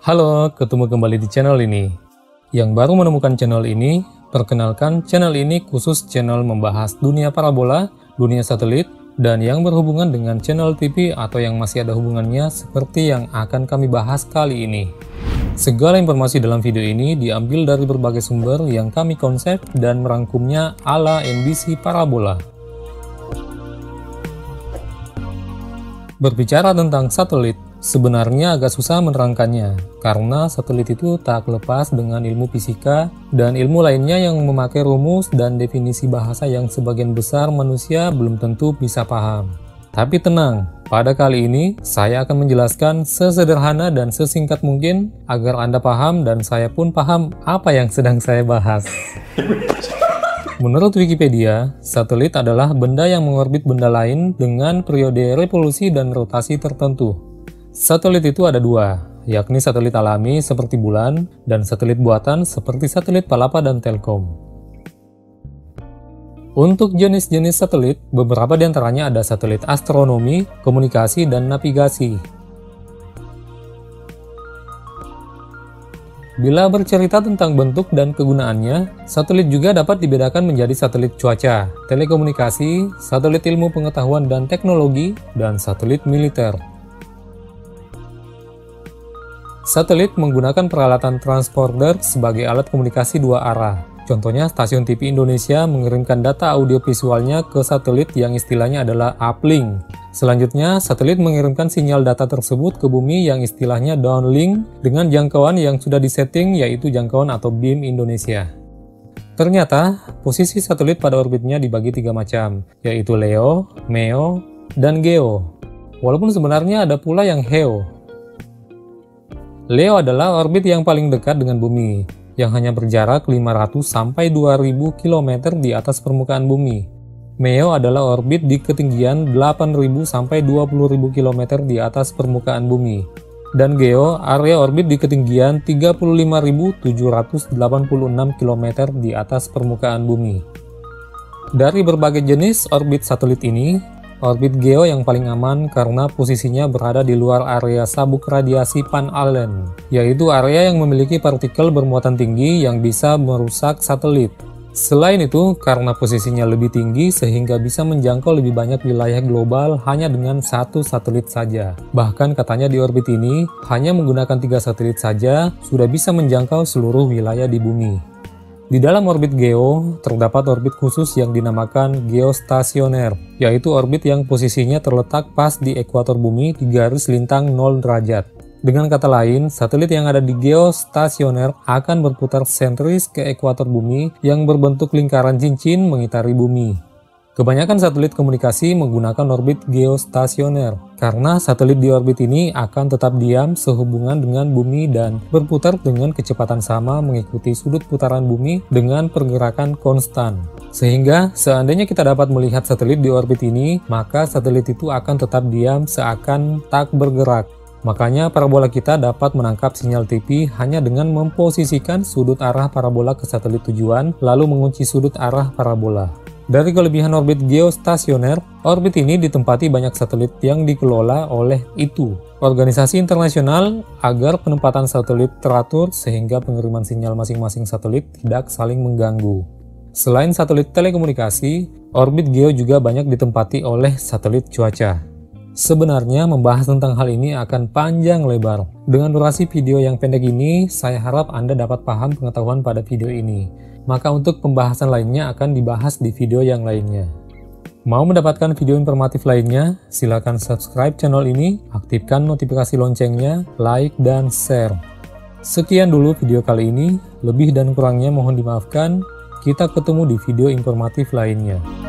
Halo, ketemu kembali di channel ini. Yang baru menemukan channel ini, perkenalkan channel ini khusus channel membahas dunia parabola, dunia satelit, dan yang berhubungan dengan channel TV atau yang masih ada hubungannya seperti yang akan kami bahas kali ini. Segala informasi dalam video ini diambil dari berbagai sumber yang kami konsep dan merangkumnya ala NBC Parabola. Berbicara tentang satelit, sebenarnya agak susah menerangkannya, karena satelit itu tak lepas dengan ilmu fisika dan ilmu lainnya yang memakai rumus dan definisi bahasa yang sebagian besar manusia belum tentu bisa paham. Tapi tenang, pada kali ini saya akan menjelaskan sesederhana dan sesingkat mungkin agar Anda paham dan saya pun paham apa yang sedang saya bahas. Menurut Wikipedia, satelit adalah benda yang mengorbit benda lain dengan periode revolusi dan rotasi tertentu. Satelit itu ada dua, yakni satelit alami seperti bulan dan satelit buatan seperti satelit Palapa dan Telkom. Untuk jenis-jenis satelit, beberapa diantaranya ada satelit astronomi, komunikasi, dan navigasi. Bila bercerita tentang bentuk dan kegunaannya, satelit juga dapat dibedakan menjadi satelit cuaca, telekomunikasi, satelit ilmu pengetahuan dan teknologi, dan satelit militer. Satelit menggunakan peralatan transponder sebagai alat komunikasi dua arah. Contohnya, stasiun TV Indonesia mengirimkan data audiovisualnya ke satelit yang istilahnya adalah uplink. Selanjutnya, satelit mengirimkan sinyal data tersebut ke bumi yang istilahnya downlink dengan jangkauan yang sudah disetting, yaitu jangkauan atau beam Indonesia. Ternyata, posisi satelit pada orbitnya dibagi tiga macam, yaitu LEO, MEO, dan GEO. Walaupun sebenarnya ada pula yang HEO. LEO adalah orbit yang paling dekat dengan bumi, yang hanya berjarak 500 sampai 2000 km di atas permukaan bumi. MEO adalah orbit di ketinggian 8000 sampai 20000 km di atas permukaan bumi. Dan GEO, area orbit di ketinggian 35786 km di atas permukaan bumi. Dari berbagai jenis orbit satelit ini, orbit GEO yang paling aman karena posisinya berada di luar area sabuk radiasi Van Allen, yaitu area yang memiliki partikel bermuatan tinggi yang bisa merusak satelit. Selain itu, karena posisinya lebih tinggi sehingga bisa menjangkau lebih banyak wilayah global hanya dengan satu satelit saja. Bahkan katanya di orbit ini, hanya menggunakan 3 satelit saja sudah bisa menjangkau seluruh wilayah di bumi. Di dalam orbit GEO, terdapat orbit khusus yang dinamakan geostasioner, yaitu orbit yang posisinya terletak pas di ekuator bumi di garis lintang 0 derajat. Dengan kata lain, satelit yang ada di geostasioner akan berputar sentris ke ekuator bumi yang berbentuk lingkaran cincin mengitari bumi. Kebanyakan satelit komunikasi menggunakan orbit geostasioner, karena satelit di orbit ini akan tetap diam sehubungan dengan bumi dan berputar dengan kecepatan sama mengikuti sudut putaran bumi dengan pergerakan konstan. Sehingga, seandainya kita dapat melihat satelit di orbit ini, maka satelit itu akan tetap diam seakan tak bergerak. Makanya parabola kita dapat menangkap sinyal TV hanya dengan memposisikan sudut arah parabola ke satelit tujuan, lalu mengunci sudut arah parabola. Dari kelebihan orbit geostasioner, orbit ini ditempati banyak satelit yang dikelola oleh ITU, organisasi internasional, agar penempatan satelit teratur sehingga pengiriman sinyal masing-masing satelit tidak saling mengganggu. Selain satelit telekomunikasi, orbit geo juga banyak ditempati oleh satelit cuaca. Sebenarnya membahas tentang hal ini akan panjang lebar. Dengan durasi video yang pendek ini, saya harap Anda dapat paham pengetahuan pada video ini. Maka untuk pembahasan lainnya akan dibahas di video yang lainnya. Mau mendapatkan video informatif lainnya, silakan subscribe channel ini, aktifkan notifikasi loncengnya, like, dan share. Sekian dulu video kali ini, lebih dan kurangnya mohon dimaafkan. Kita ketemu di video informatif lainnya.